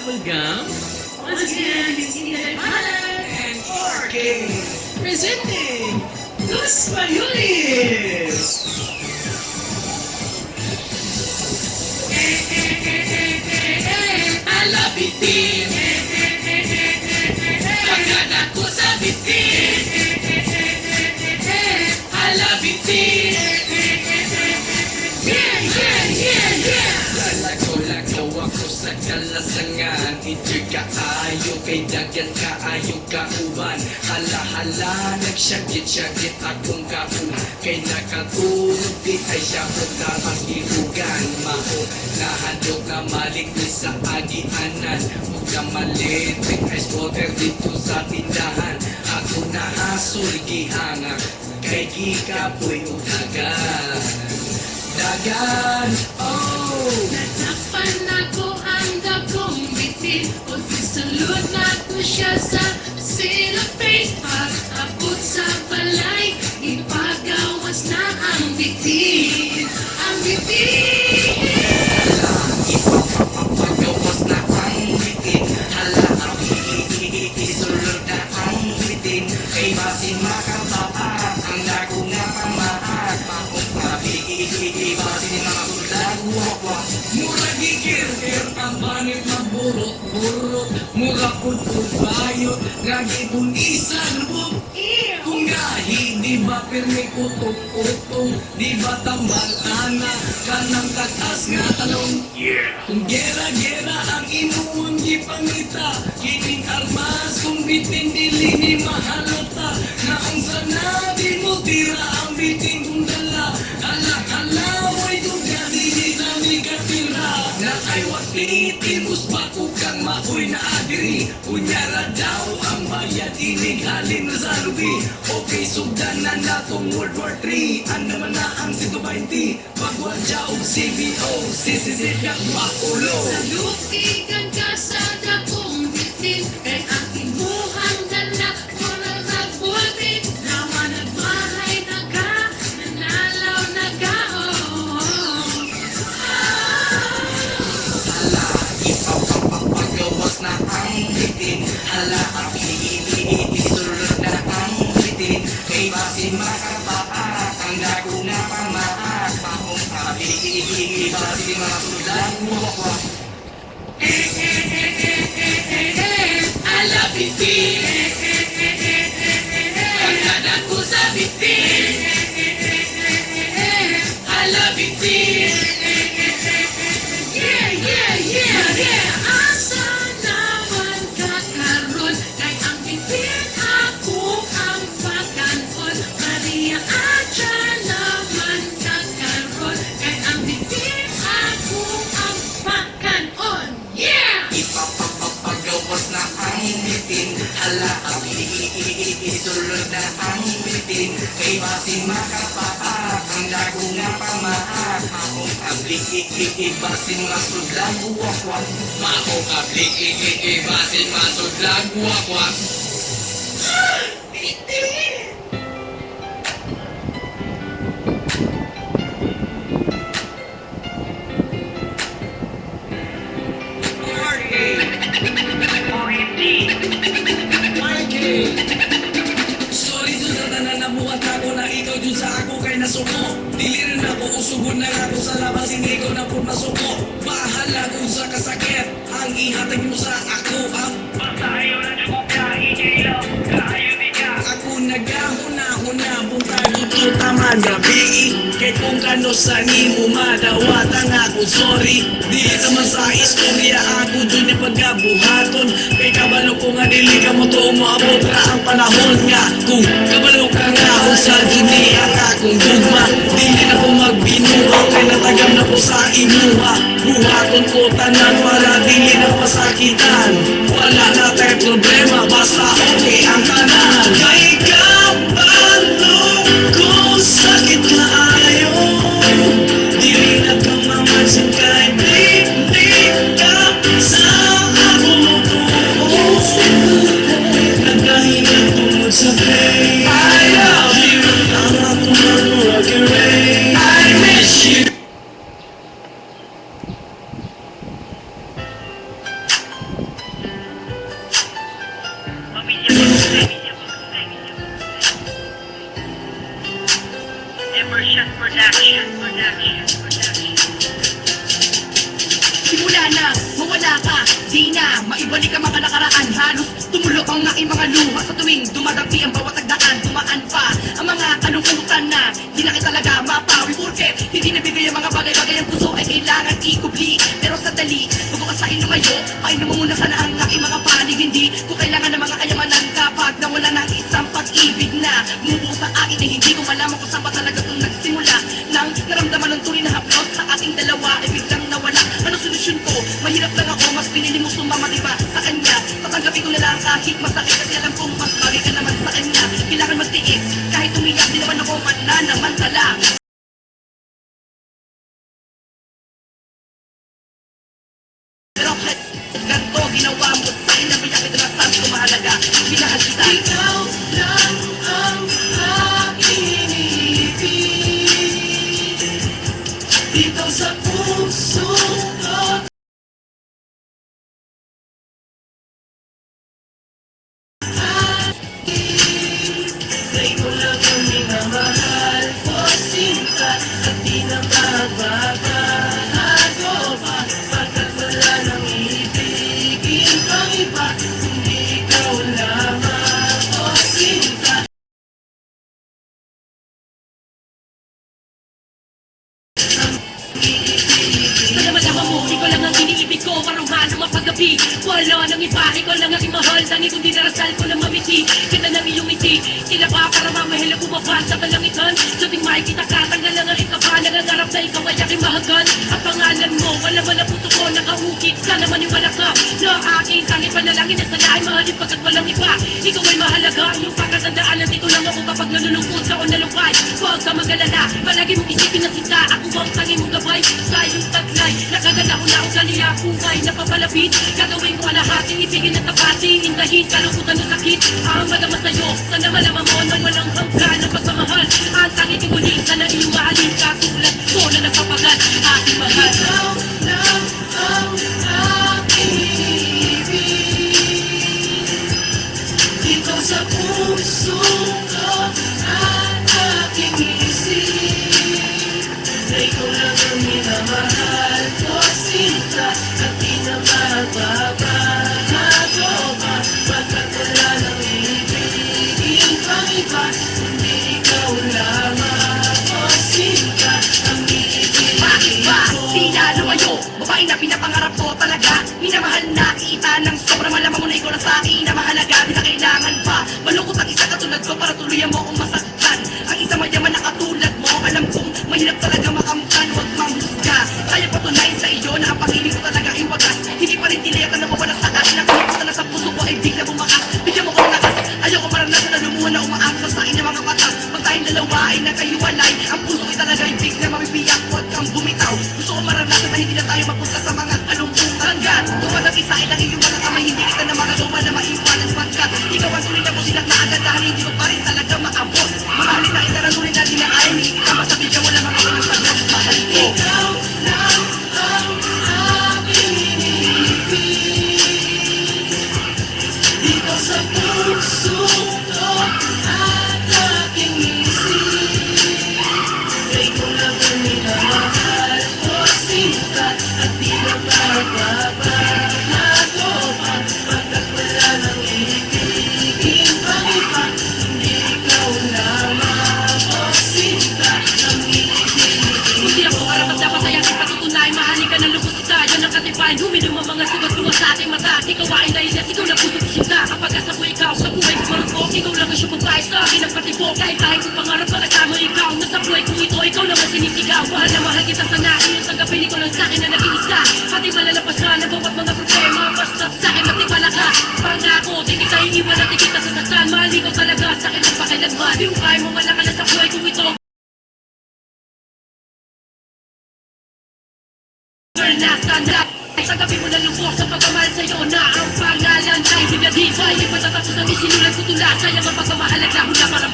Bubblegum. Once again, it's Inday Malan and 4K presenting Los Mayulis. Ala bitin, pagkat ako sa bitin. Ala bitin. Lalago-lago ako sa kalasangan. Ito'y kaayo kay dagan kaayo kauban. Hala-hala nagsyagit-syagit akong kaun. Kay nakatulog di ay siya pagdamas irugan. Mao nahadok na malignis sa agianan. Huwag na malitik ice water dito sa tindahan. Ako na hasol gihanga kay gikapoy udagan. Dagan, oh! Natapan ako ang dagong bitin o isalud na ko siya sa silapin. Pag-abot sa balay, ipagawas na ang bitin. Ang bitin! Ipapagawas na ang bitin. Hala, ang isulod na ang bitin. Kay basin makapapa, ang dago nga pamahat. Maong basin mga sulat, wak-wak. Mura gigir-gir, ang banit magburot-burot. Mura pud-pud-bayot, nagibong isang lubog. Kung gahi, di ba pirmi utong-utong. Di ba tambal-ana, kanang tatas nga talong. Kung gera-gera ang inuwang gipangita, kining armas kung bitin dili ni mahalata. Naong sana di mo tira ang bitin kung dala. Ala-ala, way duga dili na mi katira. Na ay wakitin, usbako kang maoy na adiri. Kunyara daw ang bayad inig halin na sa lubi. Okay, sugdan na natong World War III. Ang naman na ang 120. Pagwadya og CBO, sisisit kang makulo. Salutigan ka sa dagong bitin, kay ang imuhang dala, moral nagbultin. Naman at bahay na ka, nanalaw na ka, Hala, ipapapagawas na ang bitin. Hala, ang isulod na ang bitin. Kay basin makapapa, ang dago na pamahat. Paong kabi, basin mga sulat, wak-wak. Ala bitin, pagkat ako sa bitin. Ala bitin. Asa naman kakaroon, kay ang bitin ako ang pagkanon. Maria Acha naman kakaroon, kay ang bitin ako ang pagkanon. Ipapapagawas na ang bitin. Hala, ang isulod na ang bitin. Kay basin makapapa, ang dago nga pamahat. Maong ablik, basin masudlag, wak-wak. Maong ablik, basin masudlag, wak-wak. Bitin! Sorry sa tanan na buhat ako na ikaw dun sa ako kay nasuko. Dili rin ako usugon na ako sa labas, hindi ko na po masuko. Bahala kung sa kasakit ang ihatag mo sa ako. Pagtayo na dugog ka, higilo, kayo di ka. Ako nagahuna-huna, buntag ito taman gabi. Kay kung kano sa nimo madawat ang ako, sorry. Di naman sa istorya ako dun yung pagkabuhaton. Kay kabalo ko nga dili ka mo to umabot ra ang panahon nga. Kung kabalo ka nga kung sa dunia ang akong dugma. Dili na ko magbinuha, kay natagam na ko sa imuha. Buhaton ko tanan para dili na masakitan. Wala na tayo problema, basta okay ang tanan. Kay kabalo ko sakit na ayaw. Dili na ka mamansin kay dili ka sa ako mo to. Nagkahinga tungod sa pain. I love you. Ang ako mag-rock-and-rain. I miss you. Simula na, mawala ka, di na maibalik ang mga nakaraan. Halos tumulok ang aking mga luha sa tuwing dumadapi ang bawat agdaan. Dumaan pa ang mga kalungkutan na di na kita talaga mapawi. Porket hindi nabibigay ang mga bagay-bagay. Ang puso ay kailangan ikubli. Pero sa dali, bago ka sa inumayo, painom mo muna sana ang aking mga panig. Hindi ko kailangan ng mga kayamanan kapag nawala ng isang pag-ibig na bumubuo sa akin. Eh hindi ko malaman kung saan pa talaga itong nagsimula. Nang naramdaman ng tunay na haplos sa ating dalawa ay biglang nawala. Ano solusyon ko? Mahirap lang ako, mas pinili mo sumama diba sa kanya. Tatanggapin ko na lang kahit masakit kasi alam kong mas bagay ka naman sa kanya. Kailangan magtiis, kahit umiyak di naman ako mananamantala. Pero kahit ganito ginawa mo sa akin na biyak ito na sabi ko mahalaga. Minahal kita. Ikaw lang ang aking iniibig dito sa puso ko. Kay ko lang ang minamahal ko sinta at di na magbabago pa. Pagkat wala nang ibigin pang iba, kundi ikaw lamang o sinta. Sana malaman mo, ikaw lang ang iniibig ko. Maruhan ng mapagabi, wala nang iba. Ikaw lang aking mahal, tangi kundi narasal ko na mamiti. Ganda ng iyong ngiti, tila ba para mamahila bumaba sa kalangitan. Sa ting makikita ka, tanggal lang ang ikaba. Nangangarap na ikaw ay aking mahagan. Ang pangalan mo, wala man ang puso ko nakahukit. Sana maniwala ka na aking tangi panalangin na sana ay mahalin pagkat walang iba. Ikaw ay mahalaga, iyong pakatandaan. Nandito lang ako kapag nalulungkot sa o nalumpay. Huwag ka mag-alala, palagi mong isipin na sinta. Ako ang tangi mong gabay sa iyong taglay. Nakaganda ko na ang kaniya kungay napapalapit. Gagawin ko lahating ibigin at tapatin. Indahin, kalungkutan at sakit ang madama sa'yo. Sana malaman mo na walang hanggan ng pagmamahal. Ang tangi tiguling, sana iyong mahalin. Katulad ko na nagpapagal aking mahal. Ikaw lang ang aking iniibig dito sa puso ko at aking isip. Kay ko lang ang minamahal ko sinta at di na magbabago pa. Pagkat wala nang ibigin pang iba, kundi ikaw lamang o sinta ang iibigin ko. Di na lumayo, babae na pinapangarap ko talaga. Minamahal na kita ng sobra, malaman mo na ikaw na sa akin na mahalaga. Di na kailangan pa malungkot ang isa katulad ko para tuluyan mo akong masaktan. Ang isa mayaman na katulad mo, alam kong mahirap talaga makamtan. Huwag manghusga, kaya patunayan sa iyo na ang pag-ibig ko talaga ay wagas. Hindi pa rin tiliyakan na mawala sa akin. Ang kulit na sa puso ko ay bigla bumakas. Bigyan mo ko ng lakas, ayoko parang nasa na lumuha na umaangkas sa akin ng mga mata. Pag tayong dalawa ay nagkahiwalay, ang puso ko talaga ay bigla mabibiyak. Huwag kang bumitaw, gusto ko maranasan na hindi na tayo magpunta sa mga kalungkutan. Hanggat tumatag isa ay lang iyong mga kamay, hindi kita na magagawa na maiwanan. Pagkat ikaw ang tuloy na mo silang naagandahan, hindi mo pa rin talaga maabot. Mahalin na itaranunin natin na kaya hindi kita basta bigyan mo lang ako ng sagot. Mahal ko. Ikaw lang ang aking iniibig dito sa puso ko at aking isip. Kay ko lang ang minamahal ko sinta at di na magbabago pa. Pagkat wala nang ibigin pang iba, kundi ikaw lamang o sinta ang iibigin. Hindi ako karapat dapat ay aking patutunay. Mahalin ka ng lubos tayo ng katibayan. Huminom ang mga sugat-luwa sa ating mata. Ikaw ay nailas, ikaw na puso ko sinta. Kapag kasama ikaw sa buhay ko marupok, ikaw lang ang sumubay sa akin ang patibok. Kahit kong pangarap na kasama ikaw, nasa buhay ko ito, ikaw naman sinisigaw. Mahal na mahal kita sana, iyong tanggapin ikaw lang sa akin na nag-iisa. Pati malalapasan ang bawat mga problema, basta sa akin matibala ka. Pangako, di kita iiwan at di kita sasaktan. Mahal ikaw talaga sa akin ang pakilanman. Yung kaya mo malaka na sa buhay ko ito. Nasa na sa gabi mo na lubos sa pagmamahal sa'yo na ang pangalan ay bigyan. Di ba, hindi pa tatapos ang isinulat ko tula. Sayang ang pagmamahal at lahon na parang